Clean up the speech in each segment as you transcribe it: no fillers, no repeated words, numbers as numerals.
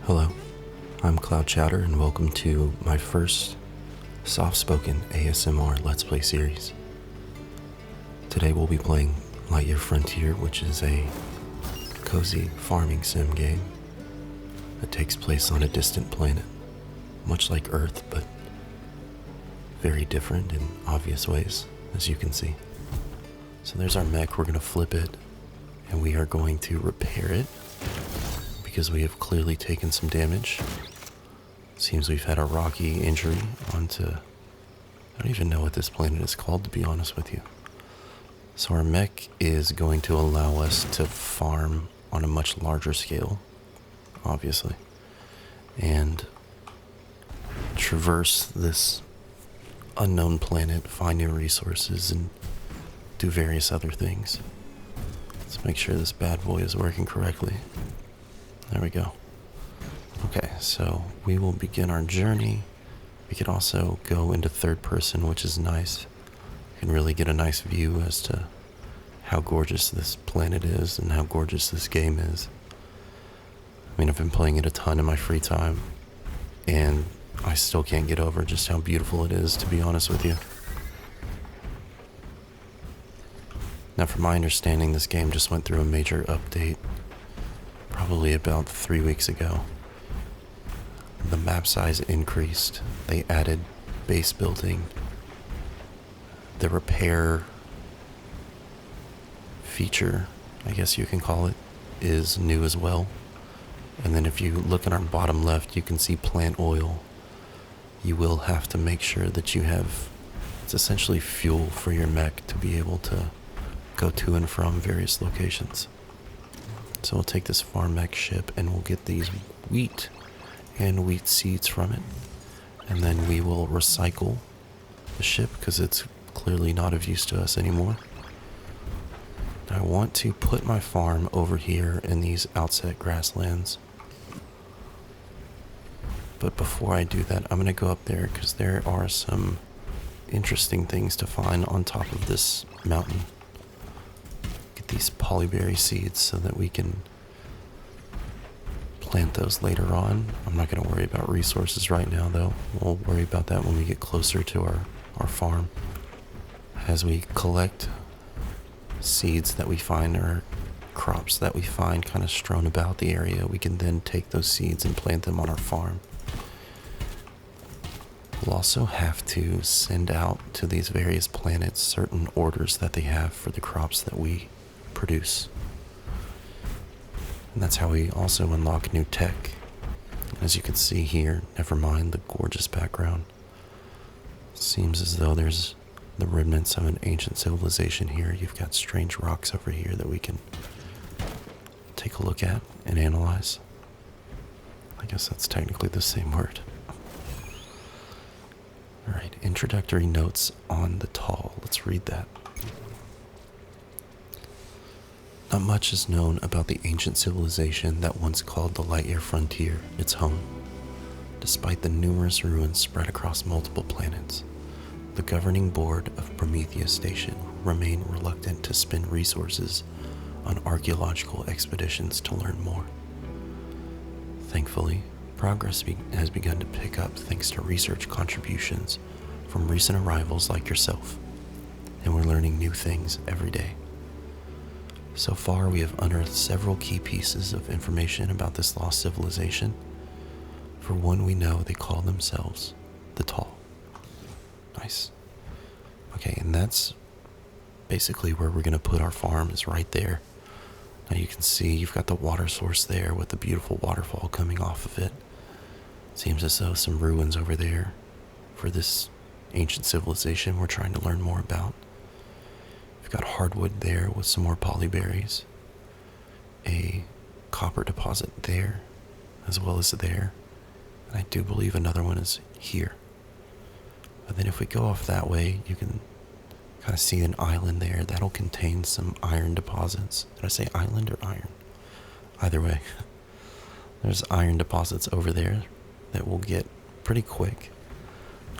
Hello, I'm Cloud Chowder and welcome to my first soft-spoken ASMR Let's Play series. Today we'll be playing Lightyear Frontier, which is a cozy farming sim game that takes place on a distant planet, much like Earth, but very different in obvious ways, as you can see. So there's our mech. We're going to flip it and we are going to repair it because we have clearly taken some damage. Seems we've had a rocky injury onto... I don't even know what this planet is called, to be honest with you. So our mech is going to allow us to farm on a much larger scale, obviously, and traverse this unknown planet, find new resources, and do various other things. Let's make sure this bad boy is working correctly. There we go. Okay, so we will begin our journey. We can also go into third person, which is nice. You can really get a nice view as to how gorgeous this planet is and how gorgeous this game is. I mean, I've been playing it a ton in my free time, and I still can't get over just how beautiful it is, to be honest with you. Now, from my understanding, this game just went through a major update probably about 3 weeks ago. The map size increased. They added base building. The repair feature, I guess you can call it, is new as well. And then if you look at our bottom left, you can see plant oil. You will have to make sure that you have, it's essentially fuel for your mech to be able to go to and from various locations. So we'll take this farm mech ship and we'll get these wheat and wheat seeds from it. And then we will recycle the ship because it's clearly not of use to us anymore. I want to put my farm over here in these outset grasslands. But before I do that, I'm going to go up there because there are some interesting things to find on top of this mountain. Get these polyberry seeds so that we can plant those later on. I'm not going to worry about resources right now, though. We'll worry about that when we get closer to our farm. As we collect seeds that we find, or crops that we find kind of strewn about the area, we can then take those seeds and plant them on our farm. We'll also have to send out to these various planets certain orders that they have for the crops that we produce. And that's how we also unlock new tech. As you can see here, never mind the gorgeous background. Seems as though there's the remnants of an ancient civilization here. You've got strange rocks over here that we can take a look at and analyze. I guess that's technically the same word. Alright, introductory notes on the tall. Let's read that. Not much is known about the ancient civilization that once called the Lightyear Frontier its home. Despite the numerous ruins spread across multiple planets, the governing board of Prometheus Station remain reluctant to spend resources on archaeological expeditions to learn more. Thankfully, progress has begun to pick up thanks to research contributions from recent arrivals like yourself, and we're learning new things every day. So far, we have unearthed several key pieces of information about this lost civilization. For one, we know they call themselves the Tall. Nice. Okay, and that's basically where we're going to put our farm, is right there. Now you can see you've got the water source there with the beautiful waterfall coming off of it. Seems as though some ruins over there for this ancient civilization we're trying to learn more about. We've got hardwood there with some more polyberries. A copper deposit there, as well as there. And I do believe another one is here. But then if we go off that way, you can kind of see an island there. That'll contain some iron deposits. Did I say island or iron? Either way. There's iron deposits over there that we'll get pretty quick.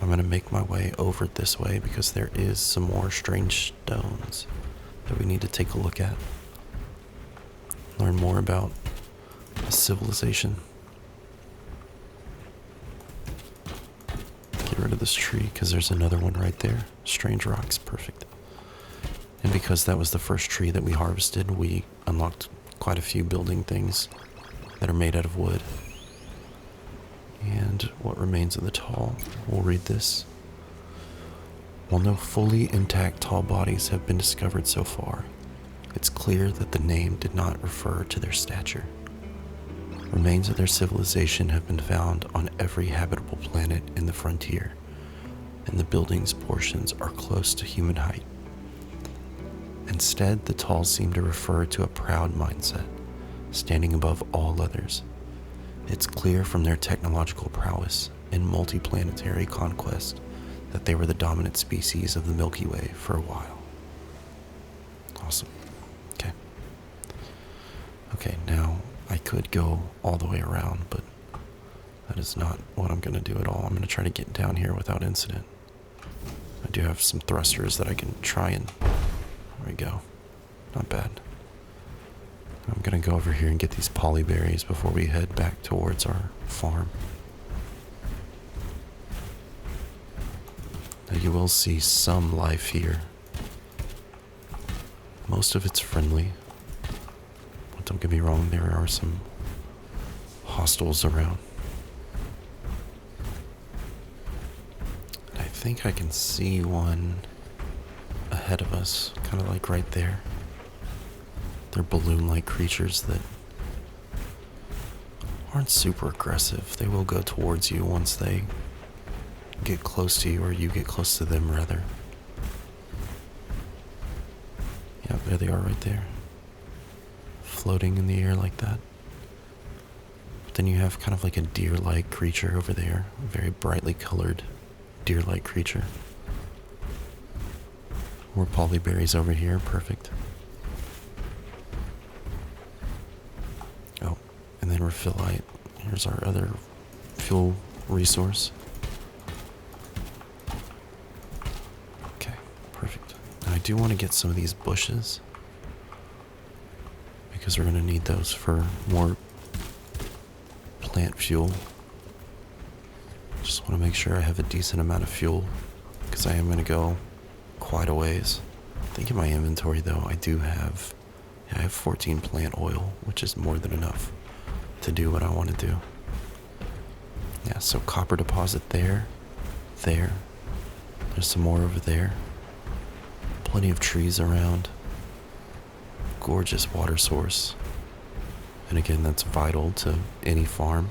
I'm going to make my way over this way because there is some more strange stones that we need to take a look at. Learn more about a civilization rid of this tree because there's another one right there. Strange rocks, perfect. And because that was the first tree that we harvested, we unlocked quite a few building things that are made out of wood. And what remains of the tall? We'll read this. While no fully intact tall bodies have been discovered so far, it's clear that the name did not refer to their stature. Remains of their civilization have been found on every habitable planet in the frontier, and the building's portions are close to human height. Instead, the tall seem to refer to a proud mindset, standing above all others. It's clear from their technological prowess and multiplanetary conquest that they were the dominant species of the Milky Way for a while. Awesome. Okay, now I could go all the way around, but that is not what I'm going to do at all. I'm going to try to get down here without incident. I do have some thrusters that I can try and... There we go. Not bad. I'm going to go over here and get these polyberries before we head back towards our farm. Now you will see some life here. Most of it's friendly. But don't get me wrong, there are some hostiles around. I think I can see one ahead of us, kind of like right there. They're balloon-like creatures that aren't super aggressive. They will go towards you once they get close to you, or you get close to them, rather. Yeah, there they are right there. Floating in the air like that. But then you have kind of like a deer-like creature over there. A very brightly colored deer-like creature. More polyberries over here, perfect. Oh, and then Rephilite. Here's our other fuel resource. Okay, perfect. Now I do want to get some of these bushes, because we're going to need those for more plant fuel. Just want to make sure I have a decent amount of fuel, because I am going to go quite a ways. I think in my inventory, though, I have 14 plant oil, which is more than enough to do what I want to do. Yeah, so copper deposit there. There's some more over there. Plenty of trees around. Gorgeous water source. And again, that's vital to any farm.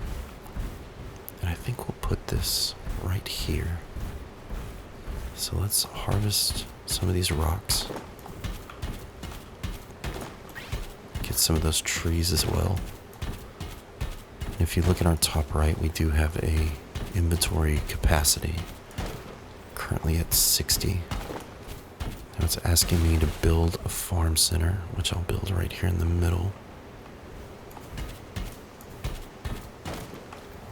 And I think we'll put this right here. So let's harvest some of these rocks. Get some of those trees as well. And if you look at our top right, we do have a inventory capacity currently at 60. Now it's asking me to build a farm center, which I'll build right here in the middle.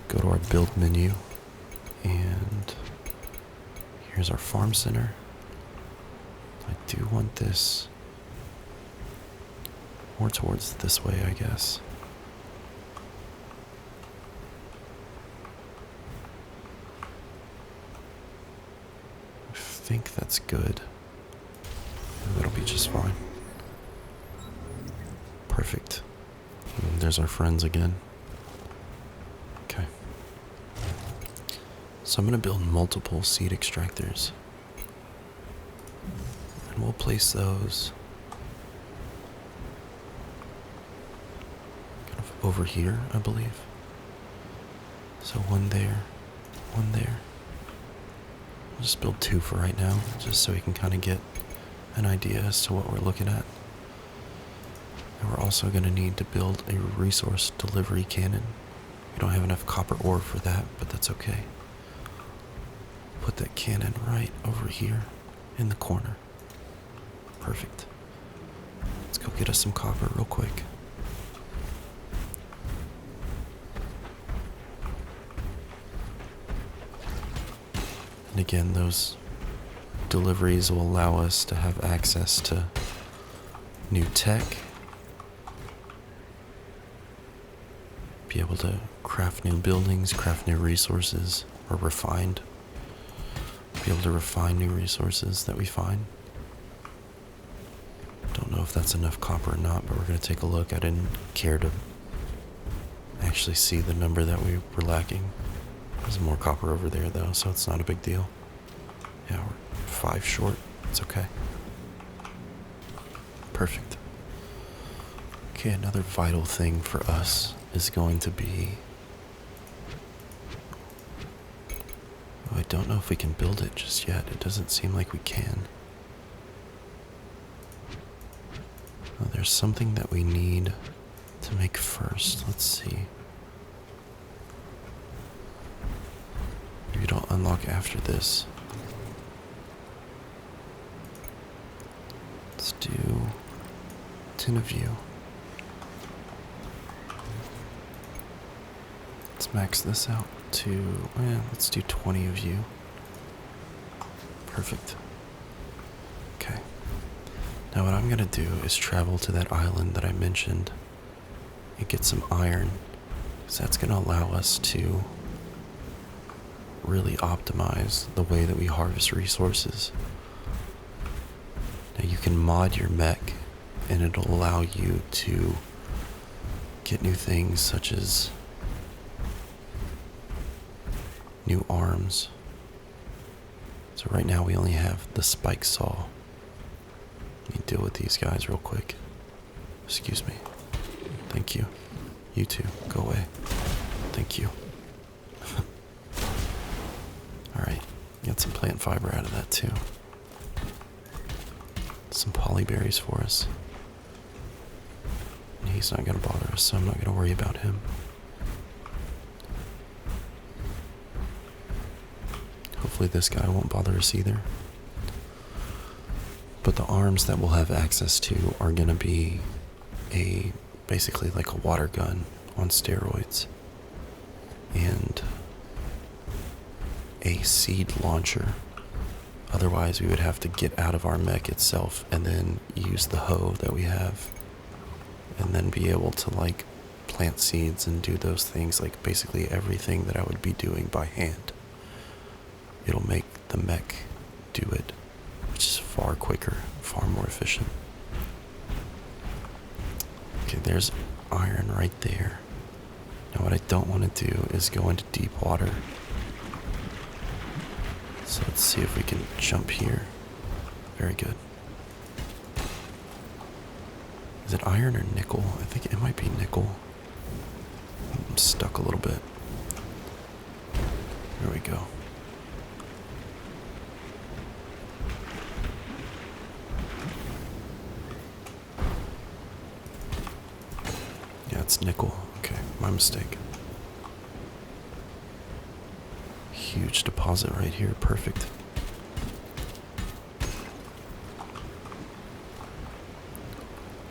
Go to our build menu, and here's our farm center. I do want this more towards this way, I guess. I think that's good. That'll be just fine. Perfect. And there's our friends again. Okay. So I'm going to build multiple seed extractors. And we'll place those kind of over here, I believe. So one there, one there. I'll just build two for right now, just so we can kind of get an idea as to what we're looking at. And we're also going to need to build a resource delivery cannon. We don't have enough copper ore for that, but that's okay. Put that cannon right over here in the corner. Perfect. Let's go get us some copper real quick. And again, those deliveries will allow us to have access to new tech, be able to craft new buildings, craft new resources, or refined be able to refine new resources that we find. Don't know if that's enough copper or not, but we're going to take a look. I didn't care to actually see the number that we were lacking. There's more copper over there though, so it's not a big deal. Yeah, we're 5 short. It's okay. Perfect. Okay, another vital thing for us is going to be... Oh, I don't know if we can build it just yet. It doesn't seem like we can. Oh, there's something that we need to make first. Let's see. Maybe it'll unlock after this. Let's do 10 of you. Let's max this out to, let's do 20 of you. Perfect. Okay. Now what I'm going to do is travel to that island that I mentioned and get some iron, because that's going to allow us to really optimize the way that we harvest resources. Now you can mod your mech and it'll allow you to get new things such as new arms. So right now we only have the spike saw. Let me deal with these guys real quick. Excuse me. Thank you. You too. Go away. Thank you. Alright. Get some plant fiber out of that too. Some polyberries for us. And he's not going to bother us, so I'm not going to worry about him. Hopefully this guy won't bother us either. But the arms that we'll have access to are going to be basically like a water gun on steroids. And a seed launcher. Otherwise we would have to get out of our mech itself and then use the hoe that we have. And then be able to like plant seeds and do those things, like basically everything that I would be doing by hand. It'll make the mech do it, which is far quicker, far more efficient. Okay, there's iron right there. Now what I don't want to do is go into deep water. So let's see if we can jump here. Very good. Is it iron or nickel? I think it might be nickel. I'm stuck a little bit. There we go. Yeah, it's nickel. Okay, my mistake. Huge deposit right here. Perfect.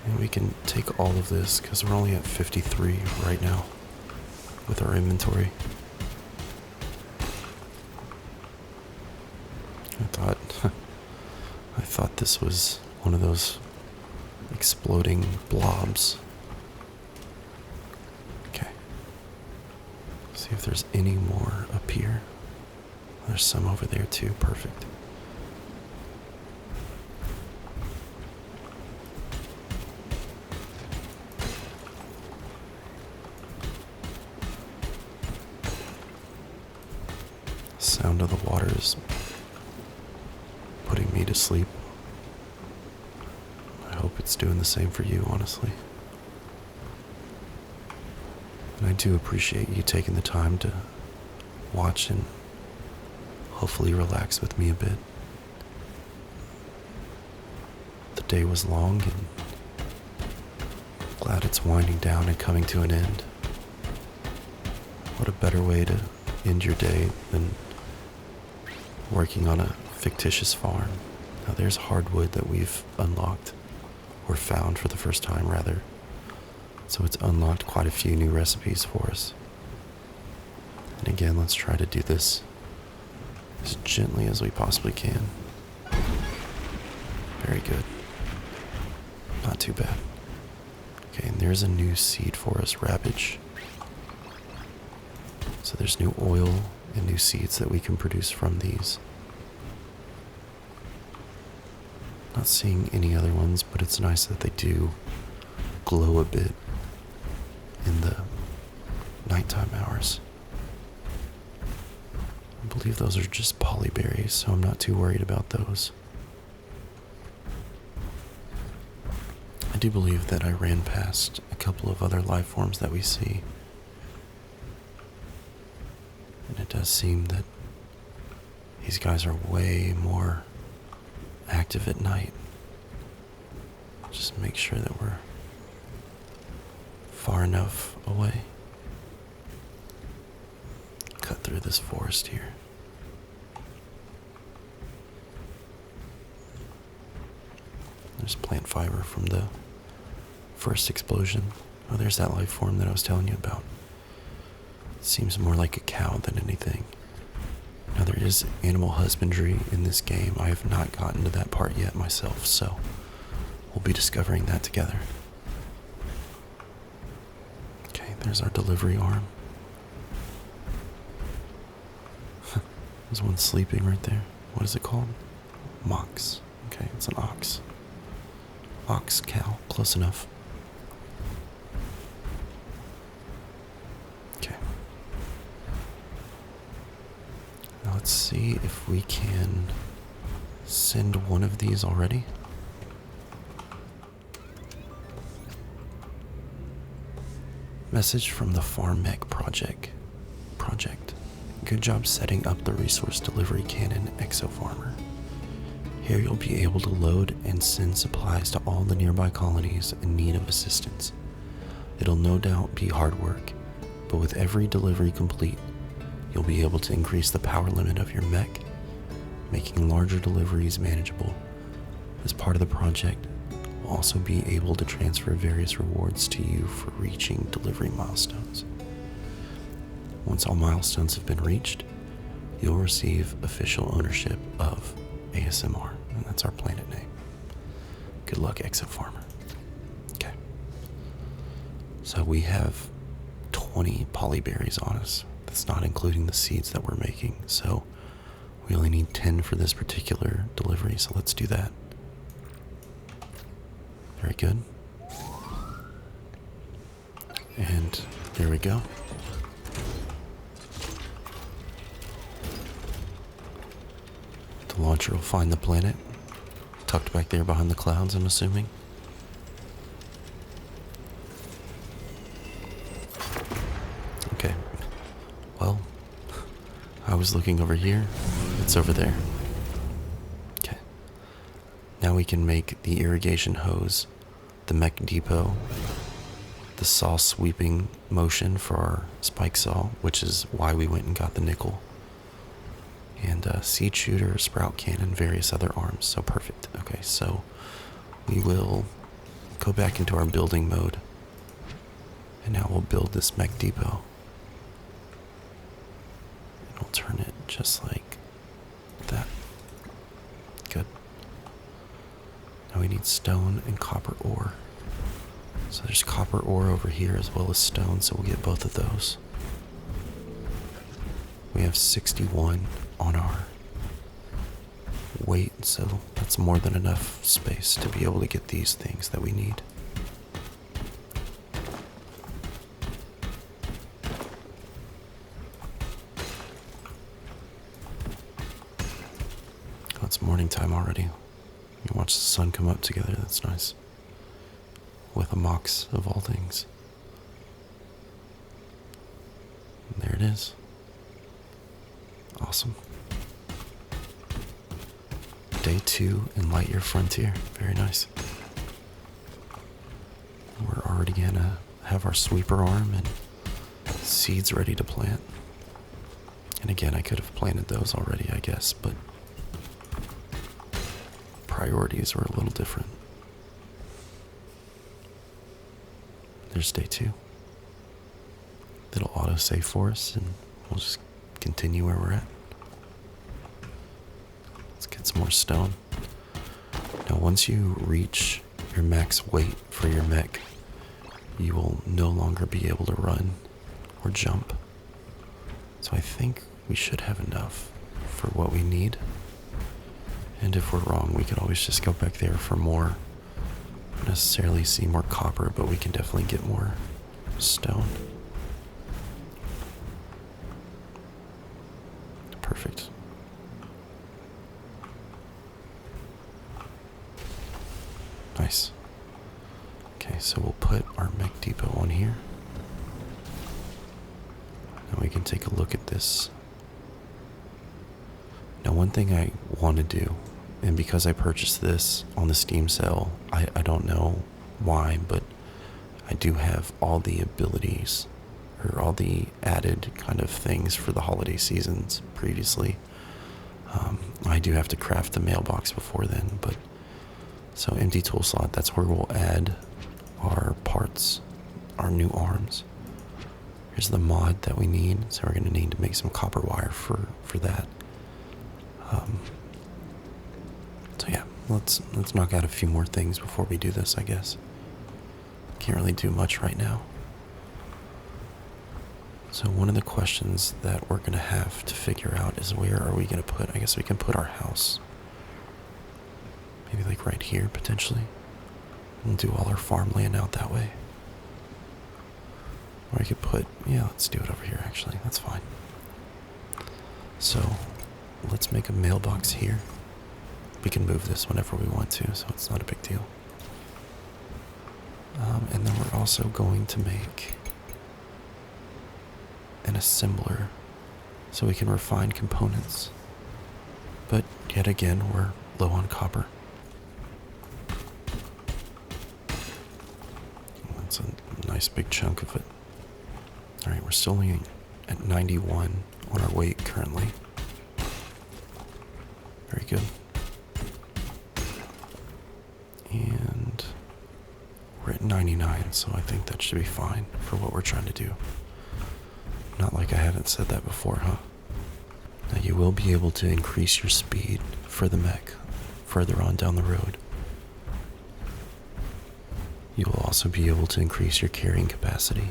And we can take all of this because we're only at 53 right now with our inventory. I thought this was one of those exploding blobs. Okay. See if there's any more up here. There's some over there too. Perfect. Sound of the water is putting me to sleep. I hope it's doing the same for you, honestly. And I do appreciate you taking the time to watch and hopefully relax with me a bit. The day was long and glad it's winding down and coming to an end. What a better way to end your day than working on a fictitious farm. Now there's hardwood that we've unlocked, or found for the first time rather. So it's unlocked quite a few new recipes for us. And again, let's try to do this as gently as we possibly can. Very good. Not too bad. Okay, and there's a new seed for us, Rabbage. So there's new oil and new seeds that we can produce from these. Not seeing any other ones, but it's nice that they do glow a bit in the nighttime hours. I believe those are just polyberries, so I'm not too worried about those. I do believe that I ran past a couple of other life forms that we see. And it does seem that these guys are way more active at night. Just make sure that we're far enough away. Cut through this forest here. There's plant fiber from the first explosion. Oh, there's that life form that I was telling you about. It seems more like a cow than anything. Now, there is animal husbandry in this game. I have not gotten to that part yet myself, so we'll be discovering that together. Okay, there's our delivery arm. There's one sleeping right there. What is it called? Mox. Okay, it's an ox. Ox, cow, close enough. Okay. Now let's see if we can send one of these already. Message from the Farm Mech Project. Good job setting up the resource delivery cannon, Exo Farmer. Here you'll be able to load and send supplies to all the nearby colonies in need of assistance. It'll no doubt be hard work, but with every delivery complete, you'll be able to increase the power limit of your mech, making larger deliveries manageable. As part of the project, we'll also be able to transfer various rewards to you for reaching delivery milestones. Once all milestones have been reached, you'll receive official ownership of ASMR, and that's our planet name. Good luck, Exo Farmer. Okay. So we have 20 polyberries on us. That's not including the seeds that we're making. So we only need 10 for this particular delivery, so let's do that. Very good. And there we go. The launcher will find the planet, tucked back there behind the clouds, I'm assuming. Okay. Well, I was looking over here. It's over there. Okay. Now we can make the irrigation hose, the mech depot, the saw sweeping motion for our spike saw, which is why we went and got the nickel, and seed shooter, sprout cannon, various other arms. So perfect. Okay, so we will go back into our building mode, and now we'll build this mech depot. And we'll turn it just like that. Good. Now we need stone and copper ore. So there's copper ore over here as well as stone, so we'll get both of those. We have 61 on our weight, so that's more than enough space to be able to get these things that we need. Oh, it's morning time already. You can watch the sun come up together, that's nice. With a mox of all things. And there it is. Awesome. Day 2 in Lightyear Frontier. Very nice. We're already gonna have our sweeper arm and seeds ready to plant. And again, I could have planted those already, I guess, but priorities were a little different. There's day 2. It'll auto-save for us, and we'll just continue where we're at. Let's get some more stone. Now, once you reach your max weight for your mech, you will no longer be able to run or jump. So I think we should have enough for what we need. And if we're wrong, we could always just go back there for more. Not necessarily see more copper, but we can definitely get more stone. Perfect. Nice. Okay, so we'll put our mech depot on here. Now we can take a look at this. Now, one thing I want to do, and because I purchased this on the Steam sale, I don't know why, but I do have all the abilities, or all the added kind of things for the holiday seasons previously. I do have to craft the mailbox before then, but so empty tool slot, that's where we'll add our parts, our new arms. Here's the mod that we need, so we're going to need to make some copper wire for that. So yeah, let's knock out a few more things before we do this, I guess. Can't really do much right now. So one of the questions that we're going to have to figure out is, where are we going to put, I guess we can put our house. Maybe like right here, potentially. We'll do all our farmland out that way. Or I could put, yeah, let's do it over here actually, that's fine. So, let's make a mailbox here. We can move this whenever we want to, so it's not a big deal. And then we're also going to make an assembler so we can refine components. But yet again, we're low on copper. That's a nice big chunk of it. Alright, we're still only at 91 on our weight currently. Very good. And we're at 99, so I think that should be fine for what we're trying to do. Not like I haven't said that before, huh? Now you will be able to increase your speed for the mech further on down the road. You will also be able to increase your carrying capacity.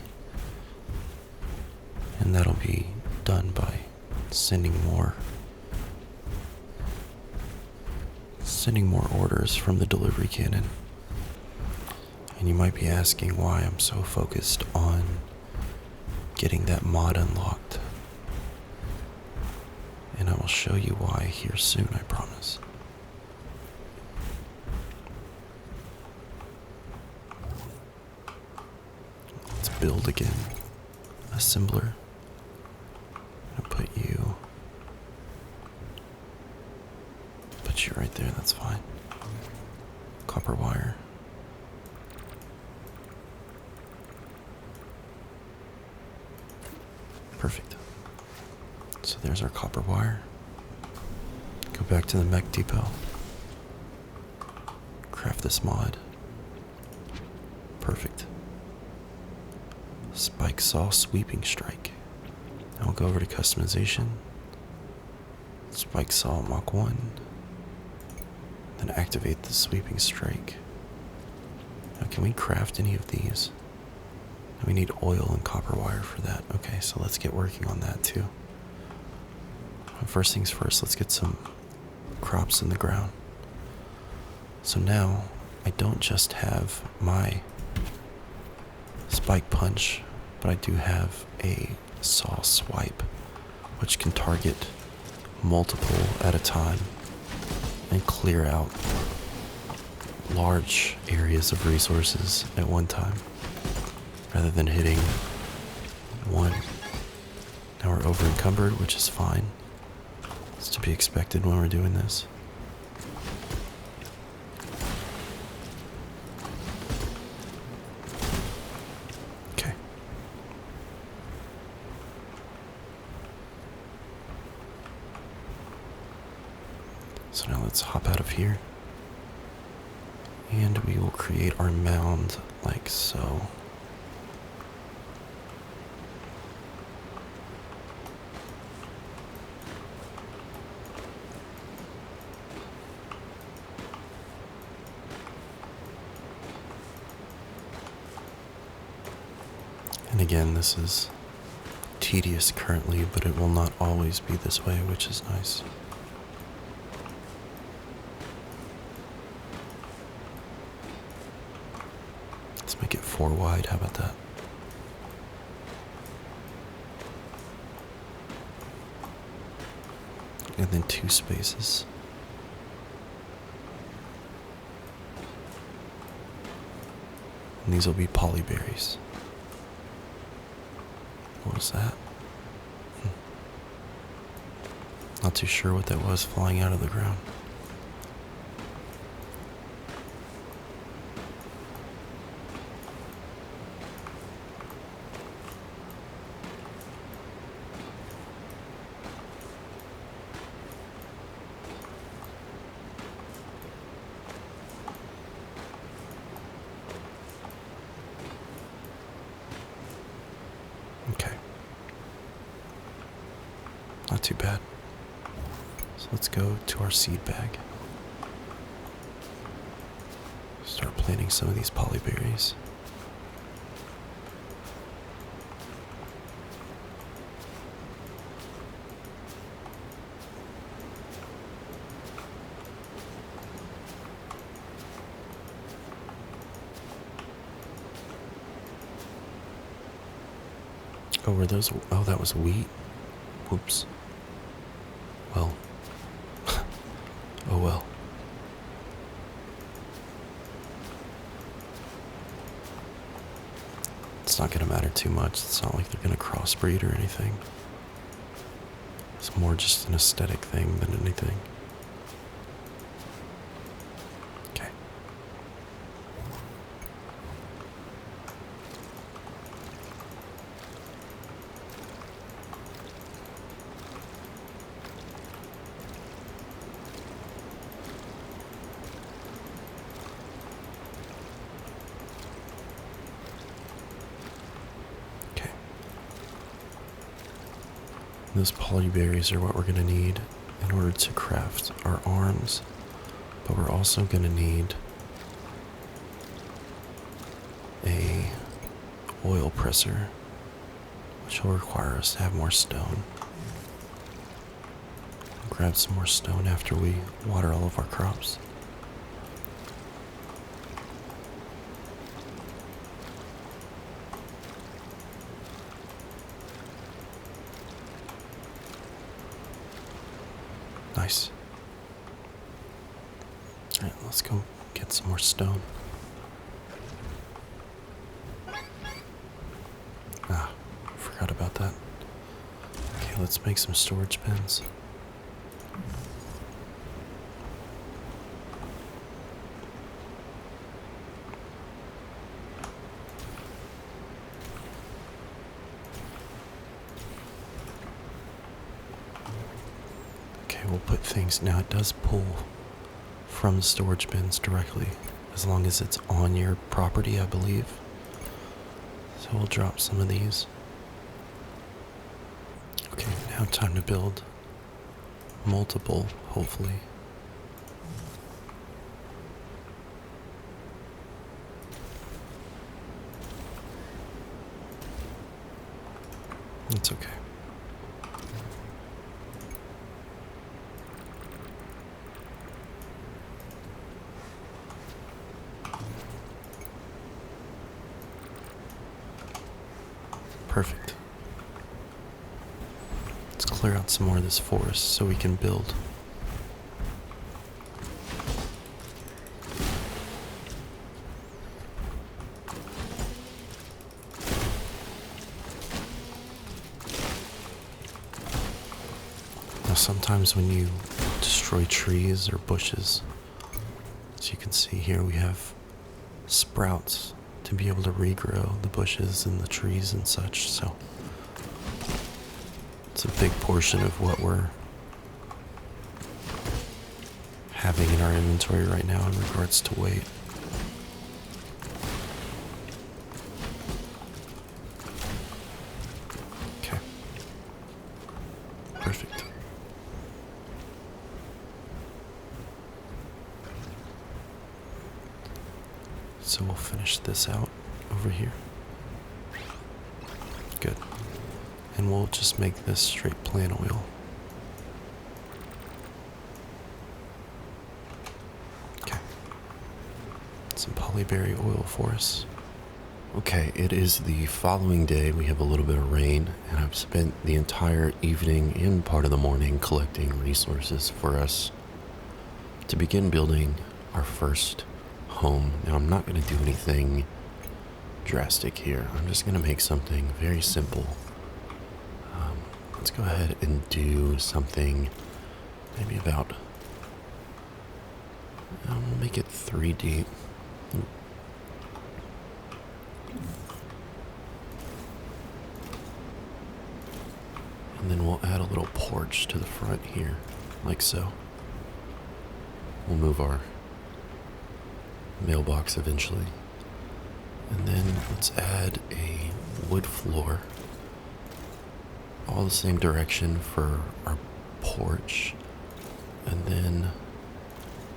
And that'll be done by sending more orders from the delivery cannon. And you might be asking why I'm so focused on getting that mod unlocked. And I will show you why here soon, I promise. Let's build again. Assembler. I'll put you right there, that's fine. Copper wire. Perfect. So there's our copper wire. Go back to the mech depot. Craft this mod. Perfect. Spike saw sweeping strike. Now we'll go over to customization. Spike saw Mach 1. Then activate the sweeping strike. Now can we craft any of these? We need oil and copper wire for that. Okay, so let's get working on that too. First things first, let's get some crops in the ground. So now, I don't just have my spike punch, but I do have a saw swipe, which can target multiple at a time and clear out large areas of resources at one time, rather than hitting one. Now we're over encumbered, which is fine. It's to be expected when we're doing this. Okay. So now let's hop out of here. And we will create our mound like so. And again, this is tedious currently, but it will not always be this way, which is nice. 4 wide. How about that? And then 2 spaces. And these will be polyberries. What was that? Not too sure what that was flying out of the ground. Okay. Not too bad. So let's go to our seed bag. Start planting some of these polyberries. Oh, were those? Oh, that was wheat. Whoops. Well. Oh well. It's not going to matter too much. It's not like they're going to crossbreed or anything. It's more just an aesthetic thing than anything. Okay. Those polyberries are what we're going to need in order to craft our arms, but we're also going to need a oil presser, which will require us to have more stone. Grab some more stone after we water all of our crops. Nice. Alright, let's go get some more stone. Ah, forgot about that. Okay, let's make some storage bins. We'll put things, now it does pull from the storage bins directly, as long as it's on your property, I believe. So we'll drop some of these. Okay, now time to build multiple, hopefully. It's okay. Perfect. Let's clear out some more of this forest so we can build. Now sometimes when you destroy trees or bushes, as you can see here, we have sprouts to be able to regrow the bushes and the trees and such, so it's a big portion of what we're having in our inventory right now in regards to weight. Okay. Perfect. So we'll finish this out over here. Good. And we'll just make this straight plant oil. Okay. Some polyberry oil for us. Okay, it is the following day. We have a little bit of rain, and I've spent the entire evening and part of the morning collecting resources for us to begin building our first home. Now, I'm not going to do anything drastic here. I'm just going to make something very simple. Let's go ahead and do something maybe about, we'll make it 3D. And then we'll add a little porch to the front here, like so. We'll move our mailbox eventually. And then let's add a wood floor, all the same direction for our porch. And then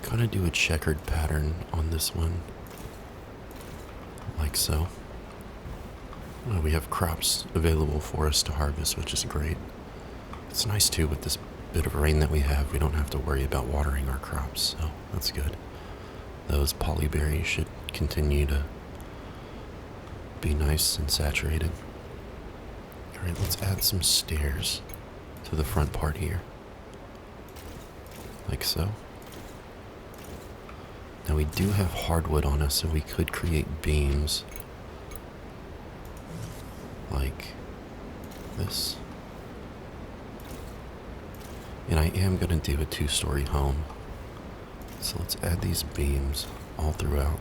kind of do a checkered pattern on this one, like so. We have crops available for us to harvest, which is great. It's nice too with this bit of rain that we have. We don't have to worry about watering our crops, so that's good. Those polyberries should continue to be nice and saturated. All right, let's add some stairs to the front part here, like so. Now we do have hardwood on us, so we could create beams like this. And I am going to do a 2-story home. So let's add these beams all throughout.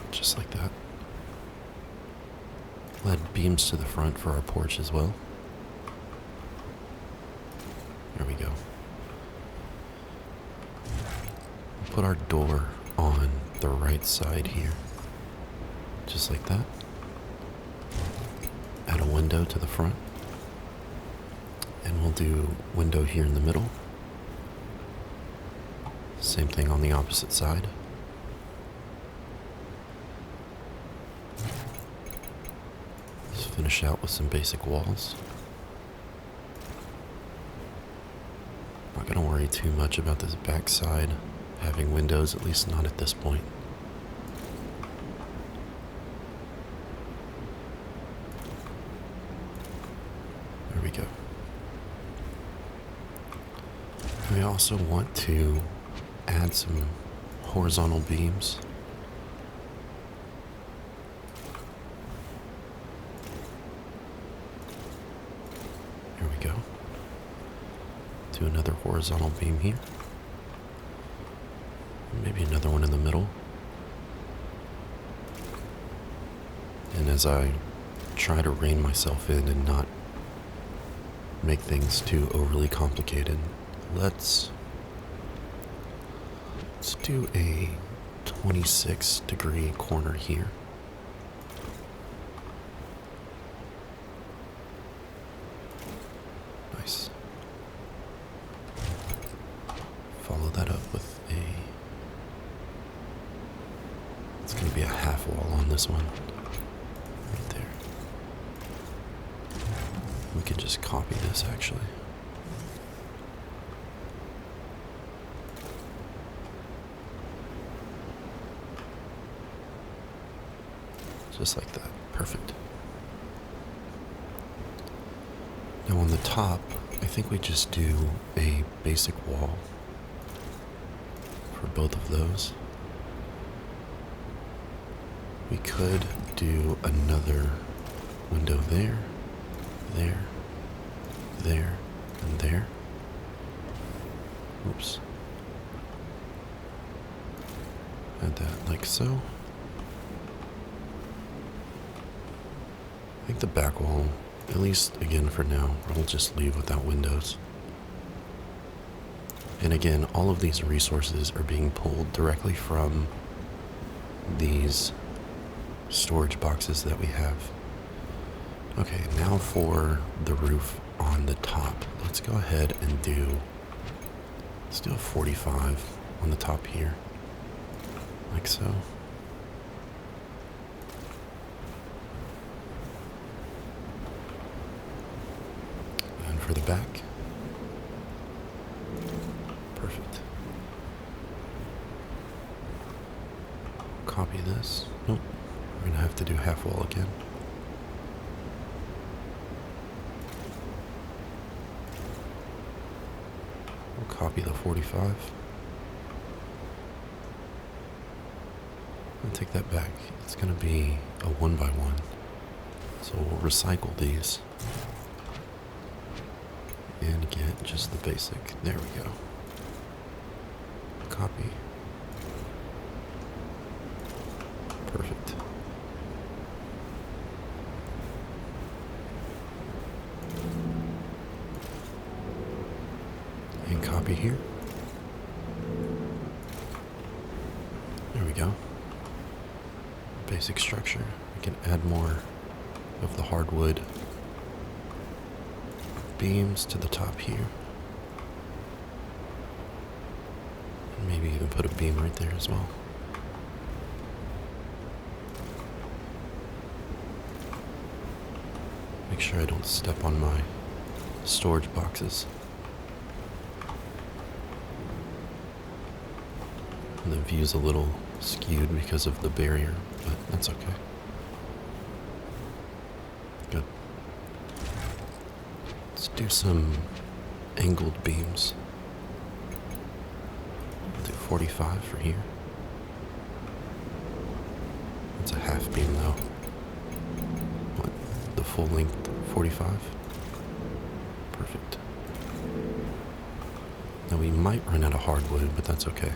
Just like that. We'll add beams to the front for our porch as well. There we go. We'll put our door on the right side here. Just like that. Add a window to the front. And we'll do window here in the middle. Same thing on the opposite side. Let's finish out with some basic walls. Not gonna worry too much about this back side having windows, at least not at this point. There we go. We also want to add some horizontal beams. Here we go. Do another horizontal beam here. Maybe another one in the middle. And as I try to rein myself in and not make things too overly complicated, let's do a 26-degree corner here. Nice. Follow that up with it's going to be a half wall on this one. Right there. We can just copy this actually. Just like that. Perfect. Now on the top, I think we just do a basic wall for both of those. We could do another window there, there, there, and there. Oops. Add that like so. I think the back wall, at least again for now, we'll just leave without windows. And again, all of these resources are being pulled directly from these storage boxes that we have. Okay, now for the roof on the top. Let's go ahead and let's do a 45 on the top here, like so. And for the back, perfect. this. Nope. We're going to have to do half wall again. We'll copy the 45. And take that back. It's going to be a 1x1. So we'll recycle these. And get just the basic. There we go. Copy. Perfect. And copy here. There we go. Basic structure. We can add more of the hardwood beams to the top here. And maybe even put a beam right there as well. Make sure I don't step on my storage boxes. And the view's a little skewed because of the barrier, but that's okay. Good. Let's do some angled beams. I'll do 45 for here. It's a half beam though. What? The full length 45? Perfect. Now we might run out of hardwood, but that's okay.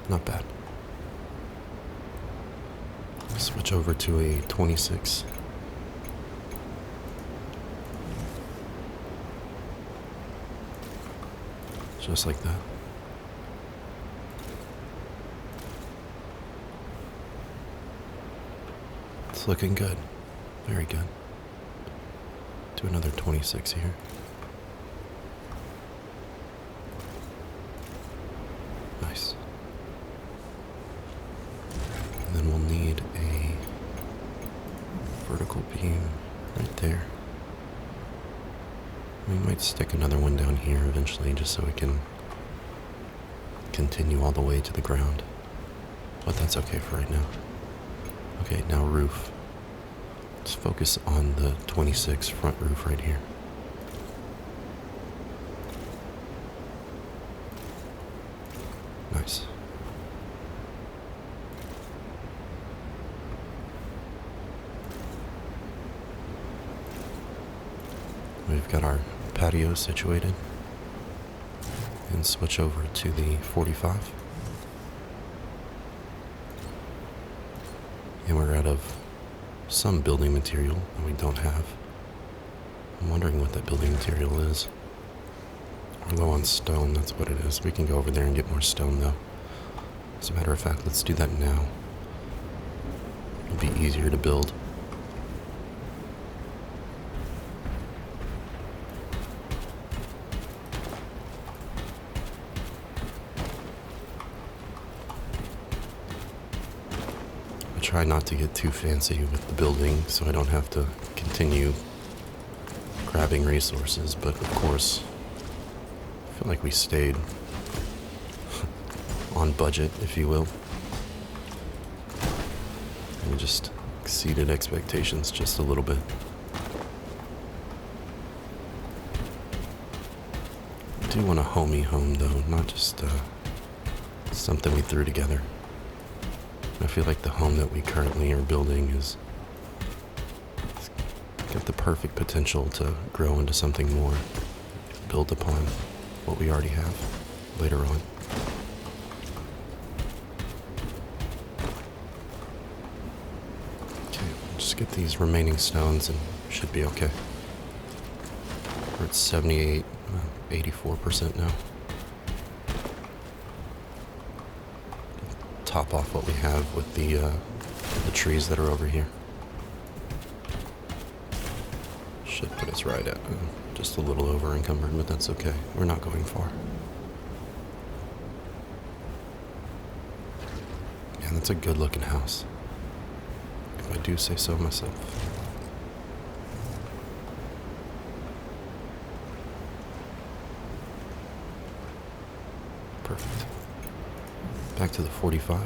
Not bad. Switch over to a 26. Just like that. It's looking good. Very good. Do another 26 here. Nice. And then we'll need a vertical beam right there. We might stick another one down here eventually just so we can continue all the way to the ground. But that's okay for right now. Okay, now roof. Let's focus on the 26 front roof right here. Nice. We've got our patio situated. And switch over to the 45. And we're out of some building material that we don't have. I'm wondering what that building material is. We're low on stone, that's what it is. We can go over there and get more stone though. As a matter of fact, let's do that now. It'll be easier to build. Try not to get too fancy with the building so I don't have to continue grabbing resources, but of course I feel like we stayed on budget, if you will. And we just exceeded expectations just a little bit. I do want a homey home though, not just something we threw together. I feel like the home that we currently are building is got the perfect potential to grow into something more, build upon what we already have later on. Okay, just get these remaining stones and should be okay. We're at 78, 84% now. Top off what we have with the trees that are over here. Should put us right at just a little over encumbered, but that's okay. We're not going far. Yeah, that's a good looking house. If I I do say so myself. Perfect. Back to the 45.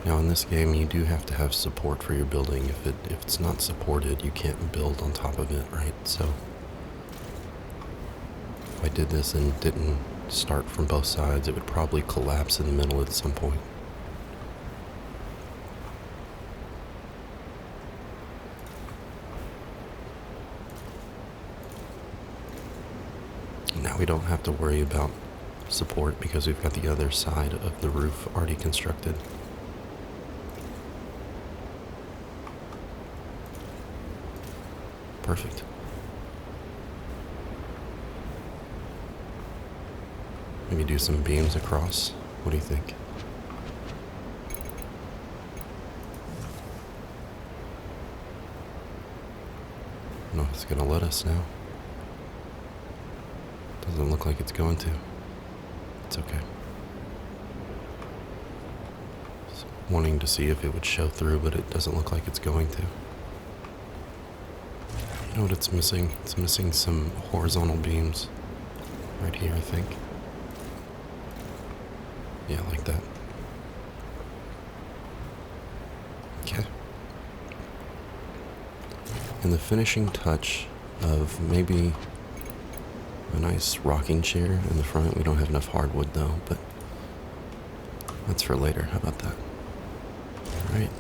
Now in this game, you do have to have support for your building. If it's not supported, you can't build on top of it, right? So if I did this and didn't start from both sides, it would probably collapse in the middle at some point. Now we don't have to worry about support because we've got the other side of the roof already constructed. Perfect. Maybe do some beams across. What do you think? No, it's gonna let us now. Doesn't look like it's going to. It's okay. Just wanting to see if it would show through, but it doesn't look like it's going to. You know what it's missing? It's missing some horizontal beams. Right here, I think. Yeah, like that. Okay. And the finishing touch of maybe a nice rocking chair in the front. We don't have enough hardwood though, but that's for later. How about that? Alright.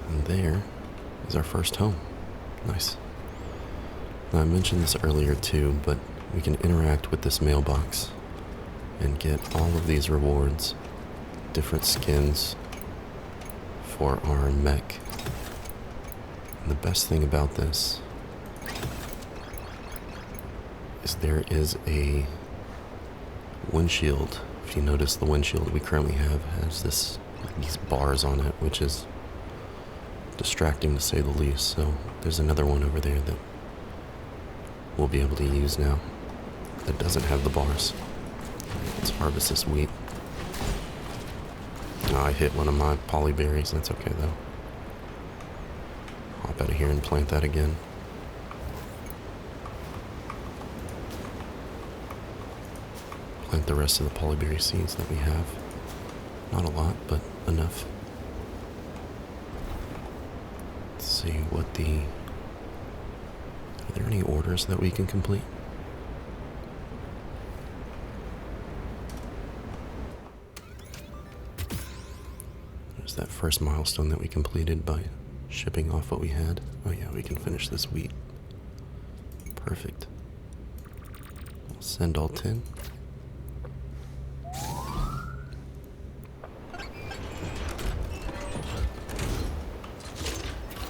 And there is our first home. Nice. Now I mentioned this earlier too, but we can interact with this mailbox and get all of these rewards, different skins for our mech. And the best thing about this is there is a windshield. If you notice, the windshield we currently have has these bars on it, which is distracting to say the least. So there's another one over there that we'll be able to use now that doesn't have the bars. Let's harvest this wheat. Oh, I hit one of my polyberries. That's okay though. Hop out of here and plant that again. Plant the rest of the polyberry seeds that we have. Not a lot, but enough. Let's see what are there any orders that we can complete? There's that first milestone that we completed by shipping off what we had. Oh yeah, we can finish this wheat. Perfect. I'll send all 10.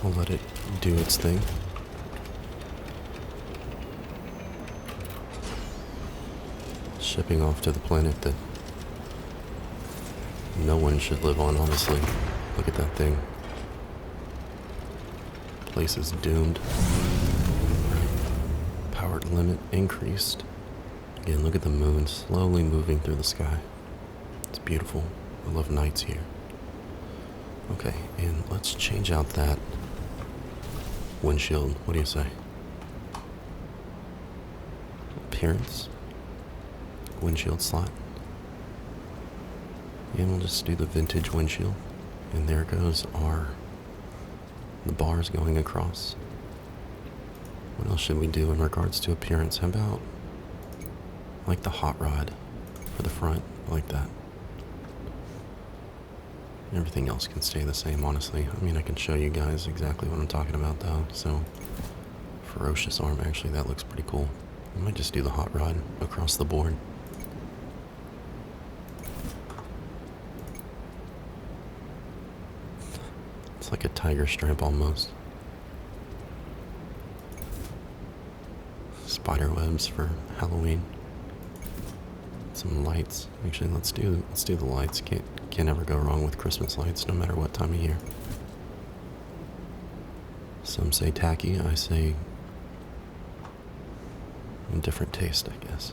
I'll let it do its thing. Shipping off to the planet that no one should live on, honestly. Look at that thing. Place is doomed. Power limit increased. Again, look at the moon slowly moving through the sky. It's beautiful. I love nights here. Okay, and let's change out that windshield. What do you say? Appearance. Windshield slot. And we'll just do the vintage windshield. And there goes the bars going across. What else should we do in regards to appearance? How about like the hot rod for the front, like that. Everything else can stay the same, honestly. I mean, I can show you guys exactly what I'm talking about though. So, ferocious arm, actually that looks pretty cool. I might just do the hot rod across the board. It's like a tiger stripe almost. Spider webs for Halloween. Some lights. Actually, let's do the lights. Can't ever go wrong with Christmas lights, no matter what time of year. Some say tacky, I say different taste, I guess.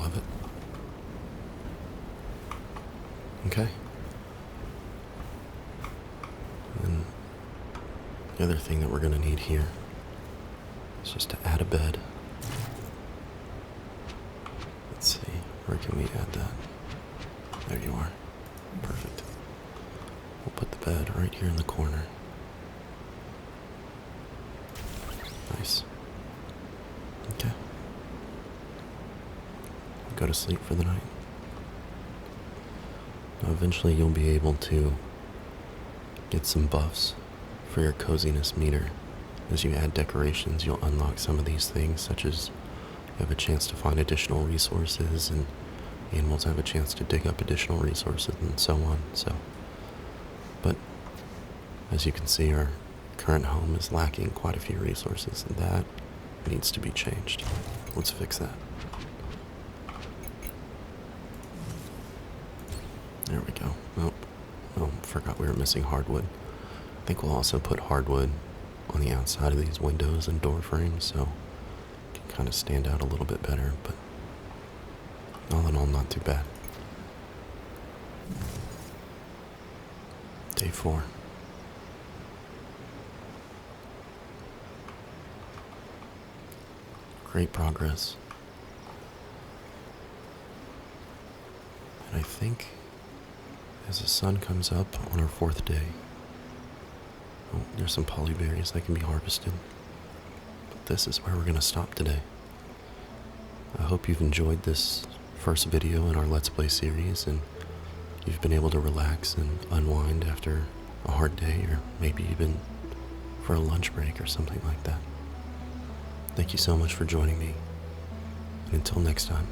of it. Okay. And the other thing that we're going to need here is just to add a bed. Let's see, where can we add that? There you are. Perfect. We'll put the bed right here in the corner. Nice. Okay. Go to sleep for the night. Now eventually you'll be able to get some buffs for your coziness meter. As you add decorations, you'll unlock some of these things, such as you have a chance to find additional resources, and animals have a chance to dig up additional resources, and so on. But as you can see, our current home is lacking quite a few resources, and that needs to be changed. Let's fix that. There we go. Oh, forgot we were missing hardwood. I think we'll also put hardwood on the outside of these windows and door frames, so it can kind of stand out a little bit better, but all in all, not too bad. Day 4. Great progress. And I think as the sun comes up on our 4th day, oh, there's some polyberries that can be harvested. But this is where we're going to stop today. I hope you've enjoyed this first video in our Let's Play series, and you've been able to relax and unwind after a hard day, or maybe even for a lunch break or something like that. Thank you so much for joining me, and until next time,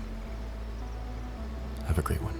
have a great one.